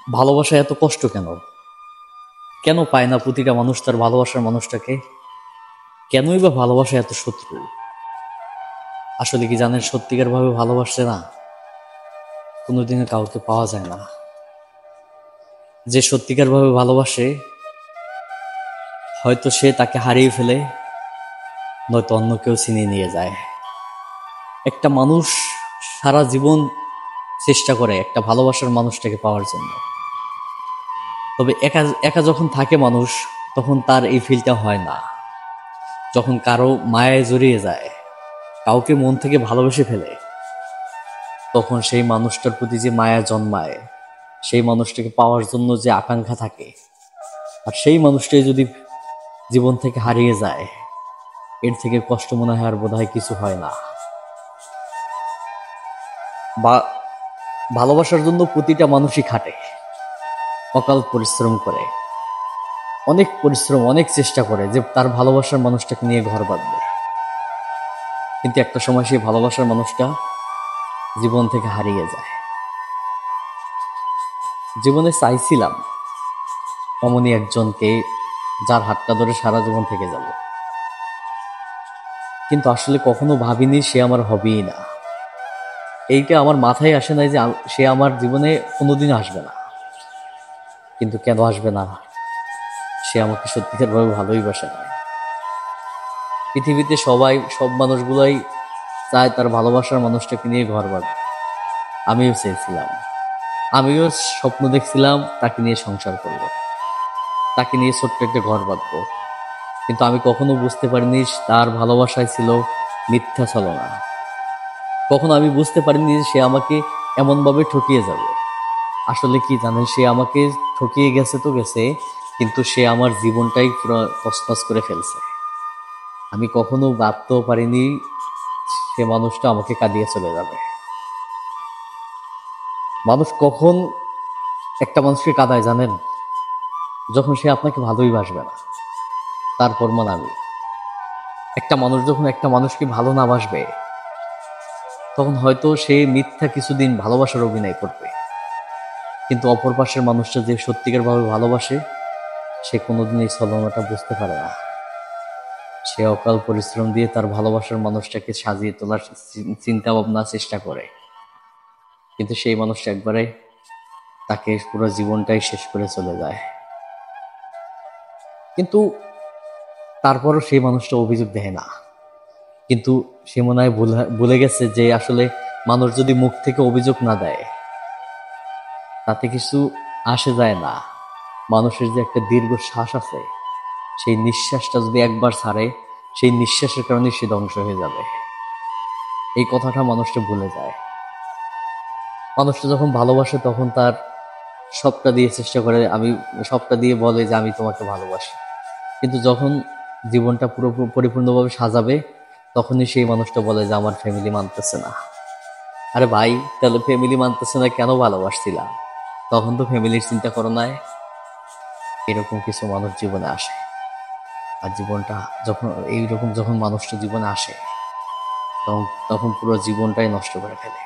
ভালোবাসা এত কষ্ট কেন? কেন পায় না প্রতিটা মানুষ তার ভালোবাসার মানুষটাকে? কেনই বা ভালোবাসা এত শত্রু? আসলে কি জানেন, সত্যিকার ভাবে ভালোবাসছে না কোনোদিনও কাউকে পাওয়া যায় না। যে সত্যিকার ভাবে ভালোবাসে, হয়তো সে তাকে হারিয়ে ফেলে, নয়তো অন্য কেউ ছিনিয়ে নিয়ে যায়। একটা মানুষ সারা জীবন চেষ্টা করে একটা ভালোবাসার মানুষটাকে পাওয়ার জন্য, তবে একা একা যখন থাকে মানুষ, তখন তার এই ফিলটা হয় না। যখন কারো মায়ায় জড়িয়ে যায়, কাউকে মন থেকে ভালোবেসে ফেলে, তখন সেই মানুষটার প্রতি যে মায়া জন্মায়, সেই মানুষটাকে পাওয়ার জন্য যে আকাঙ্ক্ষা থাকে, আর সেই মানুষটাই যদি জীবন থেকে হারিয়ে যায়, এর থেকে কষ্ট মনে হয় আর বোধহয় কিছু হয় না। বা ভালোবাসার জন্য প্রতিটা মানুষই খাটে, অকাল পরিশ্রম করে, অনেক পরিশ্রম, অনেক চেষ্টা করে যে তার ভালোবাসার মানুষটাকে নিয়ে ঘর বাঁধবে। কিন্তু একটা সময় সেই ভালোবাসার মানুষটা জীবন থেকে হারিয়ে যায়। জীবনে চাইছিলাম অমনি একজনকে, যার হাতটা ধরে সারা জীবন থেকে যাব, কিন্তু আসলে কখনো ভাবিনি সে আমার হবেই না। এইটা আমার মাথায় আসে নাই যে সে আমার জীবনে কোনোদিন আসবে না। কিন্তু কেন আসবে না? সে আমাকে সত্যিকার ভাবে ভালোই বাসে না। পৃথিবীতে সব মানুষগুলাই চায় তার ভালোবাসার মানুষটাকে নিয়ে ঘর বাঁধবে। আমিও চেয়েছিলাম, আমিও স্বপ্ন দেখছিলাম তাকে নিয়ে সংসার করব, তাকে নিয়ে ছোট্ট একটা ঘর বাঁধবো। কিন্তু আমি কখনো বুঝতে পারিনি তার ভালোবাসায় ছিল মিথ্যা ছলনা। কখনো আমি বুঝতে পারিনি যে সে আমাকে এমনভাবে ঠকিয়ে যাবে। আসলে কি জানেন, সে আমাকে ঠকিয়ে গেছে তো গেছে, কিন্তু সে আমার জীবনটাই পুরো তছনছ করে ফেলছে। আমি কখনো ভাবতেও পারিনি সে মানুষটা আমাকে কাঁদিয়ে চলে যাবে। মানুষ কখন একটা মানুষকে কাঁদায় জানেন? যখন সে আপনাকে ভালোই বাসবে না। তারপর আমি, একটা মানুষ যখন একটা মানুষকে ভালো না বাসবে, তখন হয়তো সে মিথ্যা কিছুদিন ভালোবাসার অভিনয় করবে, কিন্তু অপর পাশের মানুষটা যে সত্যিকার ভাবে ভালোবাসে, সে কোনোদিন এই ছলনাটা বুঝতে পারে না। সে অকাল পরিশ্রম দিয়ে তার ভালোবাসার মানুষটাকে সাজিয়ে তোলার চিন্তা ভাবনা চেষ্টা করে, কিন্তু সেই মানুষটা একবারে তাকে পুরো জীবনটাই শেষ করে চলে যায়। কিন্তু তারপরও সেই মানুষটা অভিযোগ দেয় না। কিন্তু সে মনে হয় ভুলে গেছে যে আসলে মানুষ যদি মুখ থেকে অভিযোগ না দেয়, তাতে কিছু আসে যায় না। মানুষের যে একটা দীর্ঘ শ্বাস আছে, সেই নিঃশ্বাসটা যদি একবার ছাড়ে, সেই নিঃশ্বাসের কারণে সে ধ্বংস হয়ে যাবে। এই কথাটা মানুষটা ভুলে যায়। মানুষটা যখন ভালোবাসে তখন তার সবটা দিয়ে চেষ্টা করে, আমি সবটা দিয়ে বলে যে আমি তোমাকে ভালোবাসি। কিন্তু যখন জীবনটা পুরো পরিপূর্ণভাবে সাজাবে, তখনই সেই মানুষটা বলে যে আমার ফ্যামিলি মানতেছে না। আরে ভাই, তাহলে ফ্যামিলি মানতেছে না কেন ভালোবাসছিলা? তখন তো ফ্যামিলির চিন্তা করো নাই। এরকম কিছু মানুষ জীবনে আসে, আর জীবনটা যখন এইরকম যখন মানুষটা জীবনে আসে, তখন তখন পুরো জীবনটাই নষ্ট করে ফেলে।